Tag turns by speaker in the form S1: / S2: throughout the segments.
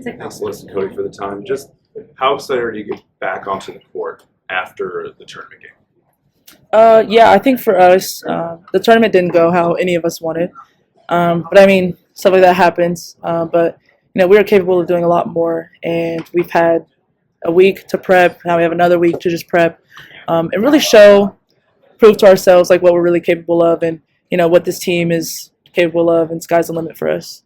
S1: Thanks, Celeste and Cotie, for the time. Just how excited are you to get back onto the court after the tournament game?
S2: Yeah, I think for us, the tournament didn't go how any of us wanted. But I mean, stuff like that happens. But we are capable of doing a lot more, and we've had a week to prep. Now we have another week to just prep and really prove to ourselves like what we're really capable of, and what this team is capable of. And sky's the limit for us.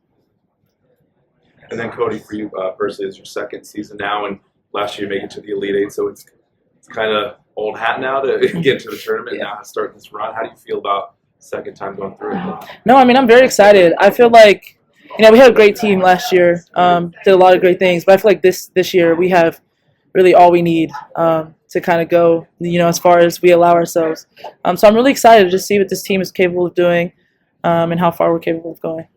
S1: And then Cotie, for you personally, it's your second season now, and last year you make it to the Elite Eight, so it's kind of old hat now to get into the tournament.
S2: Yeah.
S1: Now to start this run. How do you feel about second time going through it?
S2: No, I mean, I'm very excited. I feel like we had a great team last year, did a lot of great things, but I feel like this year we have really all we need to kind of go as far as we allow ourselves. So I'm really excited to just see what this team is capable of doing and how far we're capable of going.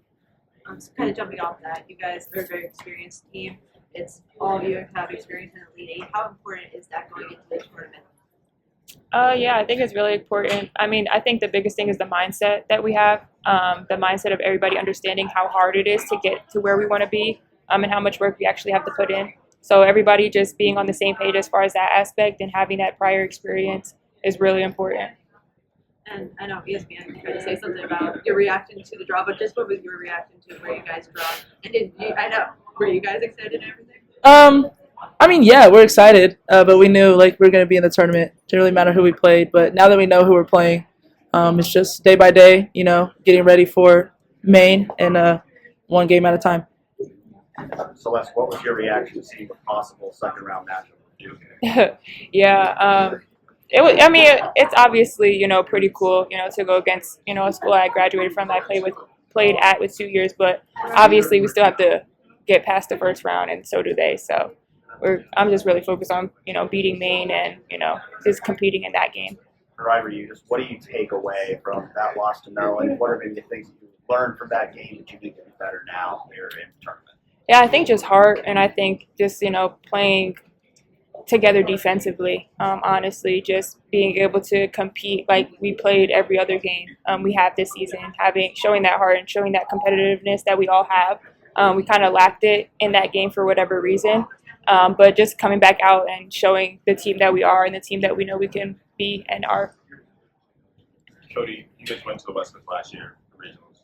S3: So kind of jumping off that, you guys are a very experienced team. It's all of you have experience in the Elite Eight. How important is that going into this tournament?
S4: Yeah, I think it's really important. I mean, I think the biggest thing is the mindset that we have, the mindset of everybody understanding how hard it is to get to where we want to be and how much work we actually have to put in. So everybody just being on the same page as far as that aspect and having that prior experience is really important.
S3: And I know ESPN tried to say something about your reaction to the draw, but just what was your reaction to where you guys draw? And were you guys excited and everything?
S2: I mean, yeah, we're excited, but we knew we're going to be in the tournament. It didn't really matter who we played, but now that we know who we're playing, it's just day by day, getting ready for Maine and one game at a time.
S5: Celeste, what was your reaction to seeing a possible second round matchup with you?
S4: Yeah, it's obviously pretty cool to go against a school I graduated from that I played at with 2 years, but obviously we still have to get past the first round, and so do they. So I'm just really focused on beating Maine and just competing in that game.
S5: For either of you, just what do you take away from that loss to Maryland? What are maybe the things that you learned from that game that you need to be better now here in the tournament?
S4: Yeah, I think just heart, and I think just playing together defensively. Honestly, just being able to compete like we played every other game we have this season, showing that heart and showing that competitiveness that we all have. We kind of lacked it in that game for whatever reason, but just coming back out and showing the team that we are and the team that we know we can be and are.
S6: Cotie, you guys went to the West Coast last year, the regionals.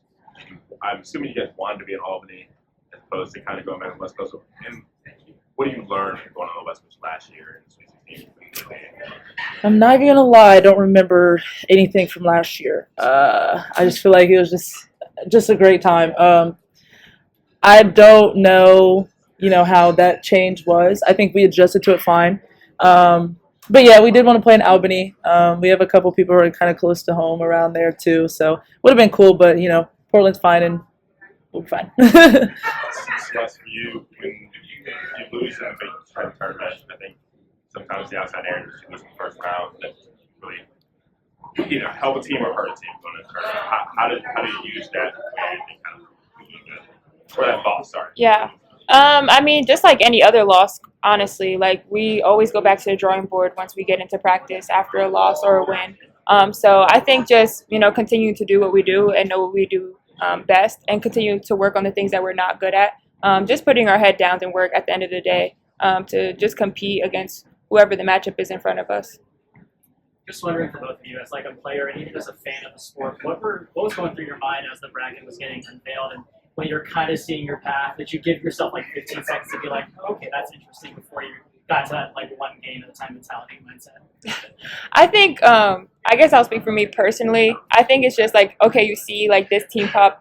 S6: I'm assuming you guys wanted to be in Albany as opposed to kind of going back to the West Coast. And what do you learn from going on the West Coast last year in Sweet 16?
S2: I'm not even going to lie, I don't remember anything from last year. I just feel like it was just a great time. I don't know, how that change was. I think we adjusted to it fine. But yeah, we did want to play in Albany. We have a couple people who are kind of close to home around there too, so would have been cool. But Portland's fine and we'll be fine.
S6: Celeste, for you, when you lose in a big tournament, I think sometimes the outside areas you lose in the first round that really either help a team or hurt a team going to the tournament. How do you use that or that loss? Sorry.
S4: Yeah. Just like any other loss, honestly, we always go back to the drawing board once we get into practice after a loss or a win. So I think just, continuing to do what we do and know what we do best and continue to work on the things that we're not good at. Just putting our head down and work at the end of the day to just compete against whoever the matchup is in front of us.
S7: Just wondering for both of you, as a player and even as a fan of the sport, what was going through your mind as the bracket was getting unveiled, and when you're kind of seeing your path, that you give yourself 15 seconds to be like, okay, that's interesting, before you got to that one game at a time mentality mindset?
S4: I think, I guess I'll speak for me personally. I think it's just okay, you see this team pop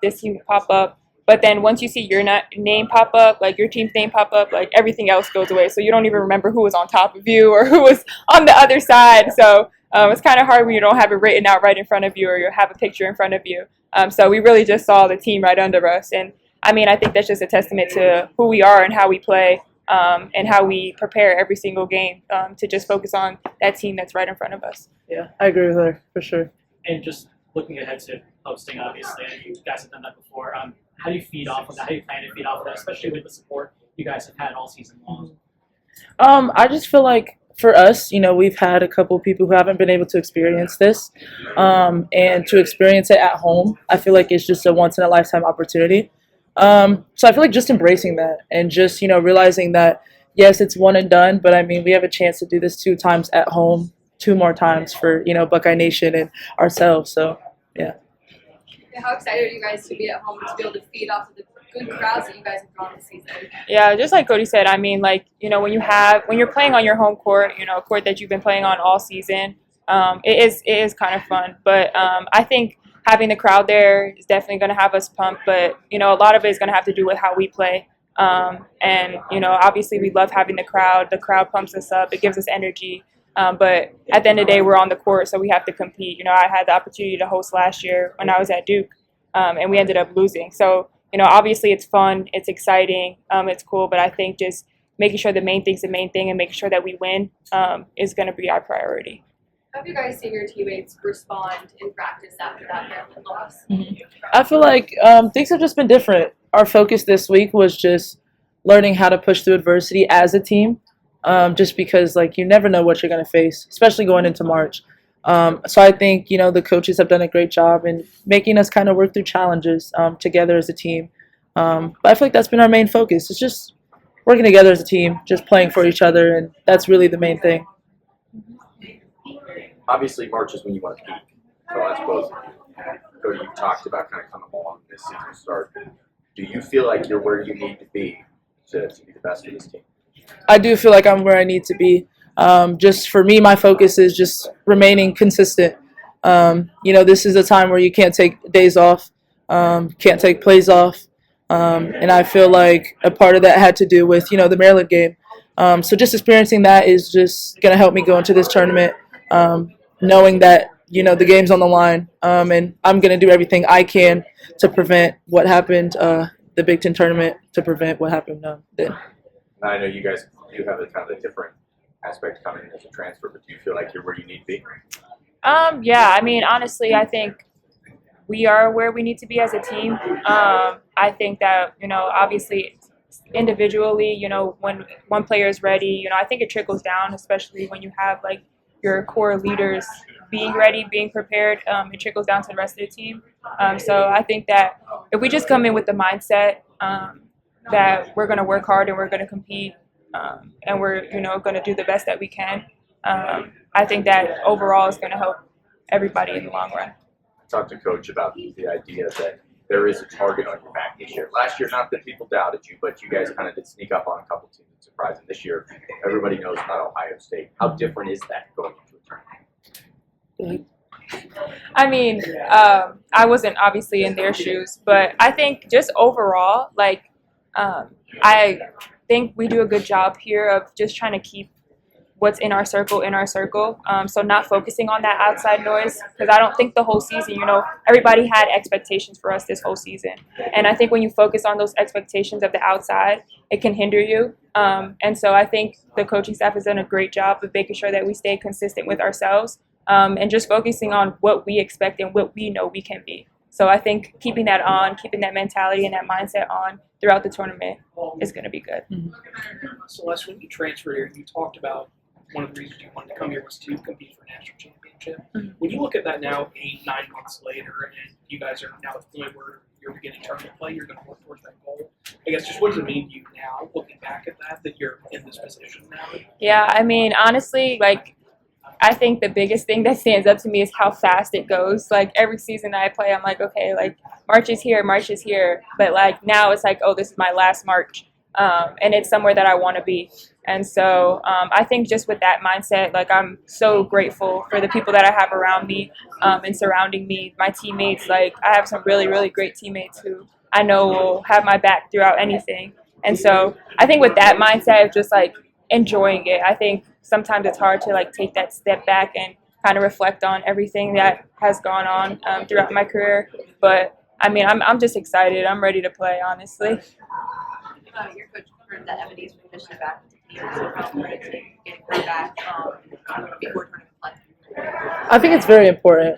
S4: up, but then once you see your name pop up, your team's name pop up, everything else goes away. So you don't even remember who was on top of you or who was on the other side. So it's kind of hard when you don't have it written out right in front of you or you have a picture in front of you. So we really just saw the team right under us. And I think that's just a testament to who we are and how we play and how we prepare every single game to just focus on that team that's right in front of us.
S2: Yeah, I agree with her, for sure.
S7: And just looking ahead to hosting, obviously, you guys have done that before. How do you feed off of that? How do you plan to feed off of that, especially with the support you guys have had all season long?
S2: I just feel like for us, we've had a couple of people who haven't been able to experience this, and to experience it at home, I feel like it's just a once-in-a-lifetime opportunity. So I feel like just embracing that and just, realizing that, yes, it's one and done, but I mean, we have a chance to do this 2 times at home, 2 more times for, Buckeye Nation and ourselves. So, yeah.
S8: How excited are you guys to be at home to be able to feed off of the good crowds that you guys have drawn this season?
S4: Yeah, just like Cotie said, I mean, like, when you're playing on your home court, a court that you've been playing on all season, it is kind of fun. But I think having the crowd there is definitely going to have us pumped. But, a lot of it is going to have to do with how we play. And, obviously we love having the crowd. The crowd pumps us up. It gives us energy. But at the end of the day, we're on the court, so we have to compete. I had the opportunity to host last year when I was at Duke, and we ended up losing. So, obviously it's fun, it's exciting, it's cool, but I think just making sure the main thing's the main thing and making sure that we win is going to be our priority.
S8: How have you guys seen your teammates respond in practice after that Maryland loss?
S2: I feel like things have just been different. Our focus this week was just learning how to push through adversity as a team, just because, you never know what you're going to face, especially going into March. So I think, the coaches have done a great job in making us kind of work through challenges together as a team. But I feel like that's been our main focus. It's just working together as a team, just playing for each other, and that's really the main thing.
S9: Obviously, March is when you want to peak. So I suppose, Cotie, you talked about kind of coming along this season start. Do you feel like you're where you need to be to be the best for this team?
S2: I do feel like I'm where I need to be. Just for me, my focus is just remaining consistent. This is a time where you can't take days off, can't take plays off. And I feel like a part of that had to do with, the Maryland game. So just experiencing that is just going to help me go into this tournament, knowing that, the game's on the line. And I'm going to do everything I can to prevent what happened, the Big Ten tournament, to prevent what happened then.
S9: And I know you guys do have a kind of a different aspect coming in as a transfer, but do you feel like you're where you need to be?
S4: Yeah, I mean, honestly, I think we are where we need to be as a team. I think that, obviously individually, when one player is ready, I think it trickles down, especially when you have your core leaders being ready, being prepared. It trickles down to the rest of the team. So I think that if we just come in with the mindset that we're going to work hard and we're going to compete, and we're going to do the best that we can, I think that overall is going to help everybody in the long run.
S9: I talked to Coach about the idea that there is a target on your back this year. Last year, not that people doubted you, but you guys kind of did sneak up on a couple teams and surprise them. This year, everybody knows about Ohio State. How different is that going into a tournament?
S4: I mean, I wasn't obviously in their shoes, but I think just overall, I think we do a good job here of just trying to keep what's in our circle. So not focusing on that outside noise, because I don't think the whole season, everybody had expectations for us this whole season. And I think when you focus on those expectations of the outside, it can hinder you. And so I think the coaching staff has done a great job of making sure that we stay consistent with ourselves, and just focusing on what we expect and what we know we can be. So I think keeping that mentality and that mindset on throughout the tournament is going to be good.
S10: Celeste, when you transferred here, you talked about one of the reasons you wanted to come here was to compete for a national championship. When you look at that now, 8-9 months later, and you guys are now at the point where you're beginning tournament play, you're going to work towards that goal. I guess just what does it mean to you now, looking back at that you're in this position now?
S4: Yeah, I mean, honestly, I think the biggest thing that stands up to me is how fast it goes. Every season I play, I'm like, okay, March is here. But now it's oh, this is my last March. And it's somewhere that I want to be. And so I think just with that mindset, I'm so grateful for the people that I have around me and surrounding me, my teammates. I have some really, really great teammates who I know will have my back throughout anything. And so I think with that mindset of just enjoying it, I think sometimes it's hard to take that step back and kind of reflect on everything that has gone on throughout my career. But I mean, I'm just excited. I'm ready to play, honestly.
S3: Your coach confirmed that Ebony's transition back into the team, so how important is it getting her back before tournament play?
S2: I think it's very important.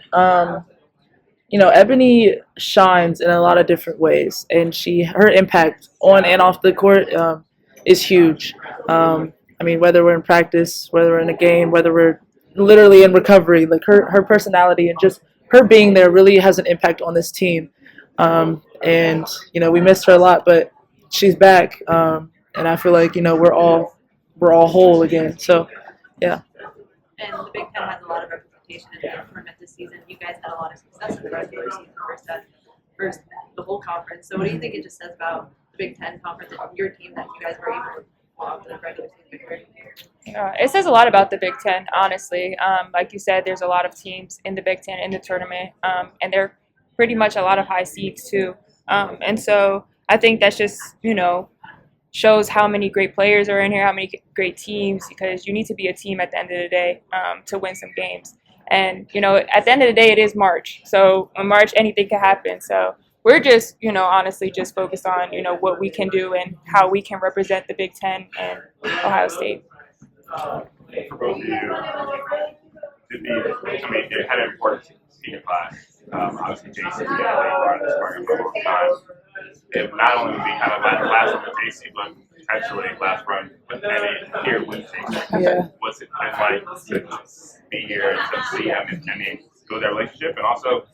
S2: Ebony shines in a lot of different ways, and her impact on and off the court is huge. I mean, whether we're in practice, whether we're in a game, whether we're literally in recovery, her personality and just her being there really has an impact on this team. and we missed her a lot, but she's back, and I feel like we're all whole again. So yeah.
S3: And the Big Ten has a lot of representation in the tournament this season. You guys had a lot of success in the regular season versus the whole conference. So what do you think it just says about the Big Ten conference and your team that you guys were able to pull off the regular season?
S4: It says a lot about the Big Ten, honestly. Like you said, there's a lot of teams in the Big Ten in the tournament, and they're pretty much a lot of high seeds too. And so I think that's just, shows how many great players are in here, how many great teams, because you need to be a team at the end of the day to win some games. And, at the end of the day, it is March. So in March, anything can happen. So we're just, honestly just focused on, what we can do and how we can represent the Big Ten and Ohio State.
S6: For both of you, they had an important senior class. Obviously, JC, they brought this program for a long time. It not only would be kind of last run with JC, but potentially last run with Emmy here with JC.
S2: Yeah.
S6: What's it been like to be here and to see Emmy go that relationship, and also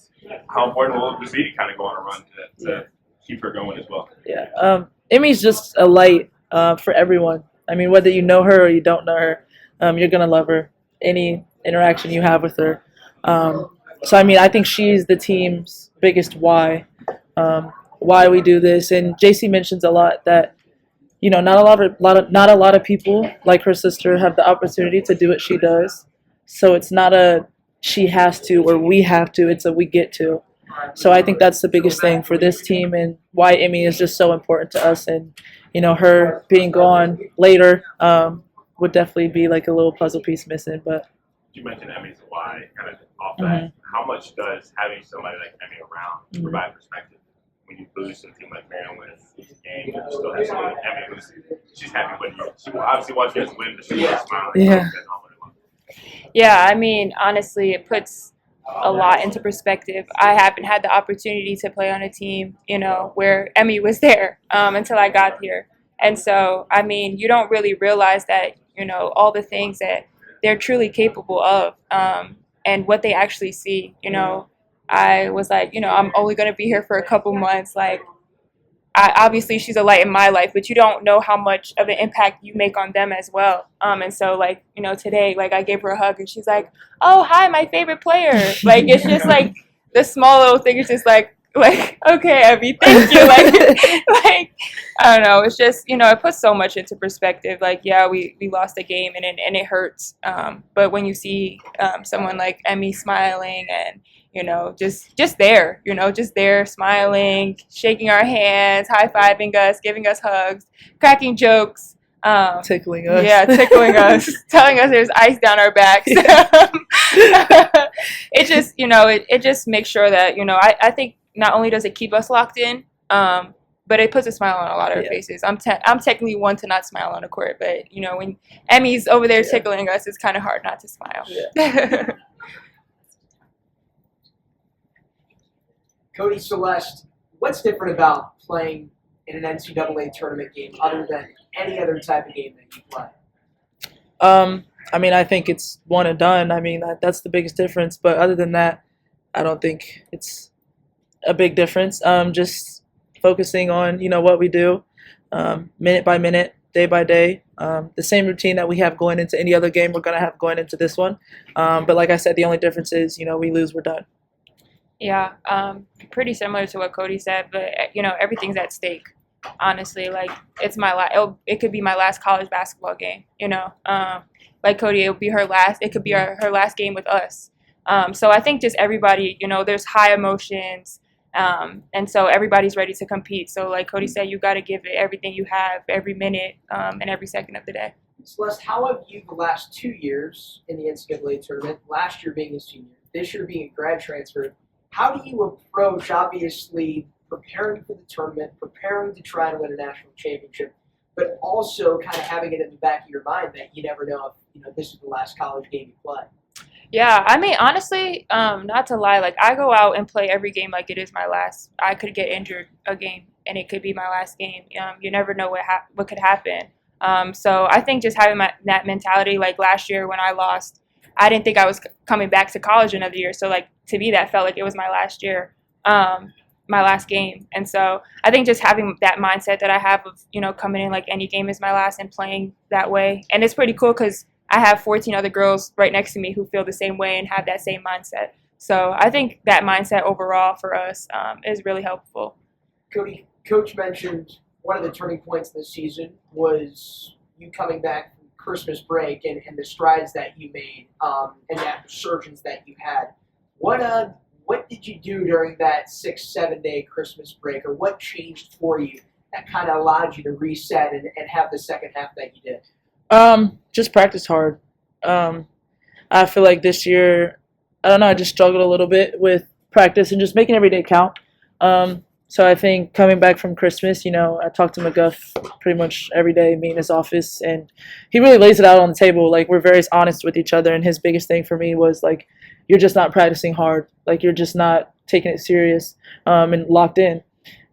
S6: how important will it be to kind of go on a run to keep her going as well?
S2: Yeah. Emmy's just a light for everyone. I mean, whether you know her or you don't know her, you're gonna love her. Any interaction you have with her. So I mean, I think she's the team's biggest why we do this. And JC mentions a lot that not a lot of people like her sister have the opportunity to do what she does. So it's not a she has to or we have to. It's a we get to. So I think that's the biggest thing for this team and why Emmy is just so important to us. And her being gone later would definitely be like a little puzzle piece missing. But
S6: you mentioned Emmy's why, kind of off that. How much does having somebody like Emmy around provide perspective when you lose to a team like Maryland in this game? You still have somebody like Emmy who's she's happy when she obviously wants you guys to win, but she's smiling.
S2: Yeah.
S4: Yeah, I mean, honestly, it puts a lot into perspective. I haven't had the opportunity to play on a team, where Emmy was there until I got here. And so, I mean, you don't really realize that, all the things that they're truly capable of and what they actually see. I was like, I'm only going to be here for a couple months. Like, obviously she's a light in my life, but you don't know how much of an impact you make on them as well. And so, like, today, like, I gave her a hug and she's like, oh, hi, my favorite player. Like, it's just like the small little thing is just like, okay, Abby, thank you. Like, I don't know. It's just, it puts so much into perspective. Like, yeah, we lost a game and it hurts. But when you see someone like Emmy smiling and, just there, just there, smiling, shaking our hands, high-fiving us, giving us hugs, cracking jokes.
S2: Tickling us.
S4: Yeah, tickling us, telling us there's ice down our backs. It just, it just makes sure that, I think not only does it keep us locked in, but it puts a smile on a lot of our faces. I'm technically one to not smile on the court, but, when Emmy's over there tickling us, it's kind of hard not to smile.
S2: Yeah.
S11: Cotie, Celeste, what's different about playing in an NCAA tournament game other than any other type of game that you play?
S2: I mean, I think it's one and done. I mean, that's the biggest difference. But other than that, I don't think it's a big difference. Just focusing on, what we do, minute by minute, day by day. The same routine that we have going into any other game, we're going to have going into this one. But like I said, the only difference is, we lose, we're done.
S4: Yeah, pretty similar to what Cotie said, but everything's at stake. Honestly, like it's it could be my last college basketball game. Like Cotie, it would be her last. It could be her last game with us. So I think just everybody, there's high emotions, and so everybody's ready to compete. So like Cotie said, you got to give it everything you have, every minute, and every second of the day.
S11: Celeste, how have you the last 2 years in the NCAA tournament? Last year being a senior, this year being a grad transfer. How do you approach, obviously, preparing for the tournament, preparing to try to win a national championship, but also kind of having it in the back of your mind that you never know if this is the last college game you play?
S4: Yeah, I mean, honestly, not to lie, like I go out and play every game like it is my last. I could get injured a game, and it could be my last game. You never know what could happen. So I think just having that mentality, like last year when I lost, I didn't think I was coming back to college another year. So like to me, that felt like it was my last year. my last game. And so I think just having that mindset that I have of, coming in like any game is my last and playing that way. And it's pretty cool because I have 14 other girls right next to me who feel the same way and have that same mindset. So I think that mindset overall for us is really helpful.
S11: Cotie, Coach mentioned one of the turning points this season was you coming back from Christmas break and the strides that you made and that resurgence that you had. What did you do during that 6-7 day Christmas break, or what changed for you that kind of allowed you to reset and have the second half that you did?
S2: Just practice hard. I feel like this year, I don't know, I just struggled a little bit with practice and just making every day count. So I think coming back from Christmas, I talk to McGuff pretty much every day, meet in his office, and he really lays it out on the table. Like, we're very honest with each other, and his biggest thing for me was, like, you're just not practicing hard. Like, you're just not taking it serious and locked in.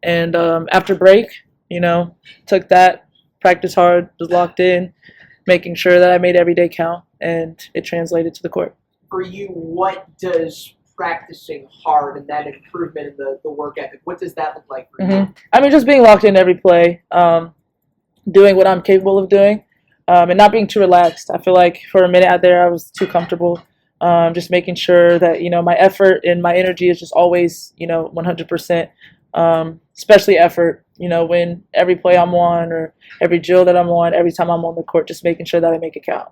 S2: And after break, took that, practice hard, was locked in, making sure that I made every day count, and it translated to the court.
S11: For you, what does practicing hard and that improvement in the work ethic, what does that look like for you?
S2: I mean, just being locked in every play, doing what I'm capable of doing, and not being too relaxed. I feel like for a minute out there I was too comfortable. Just making sure that, my effort and my energy is just always, 100%, especially effort, when every play I'm on or every drill that I'm on, every time I'm on the court, just making sure that I make it count.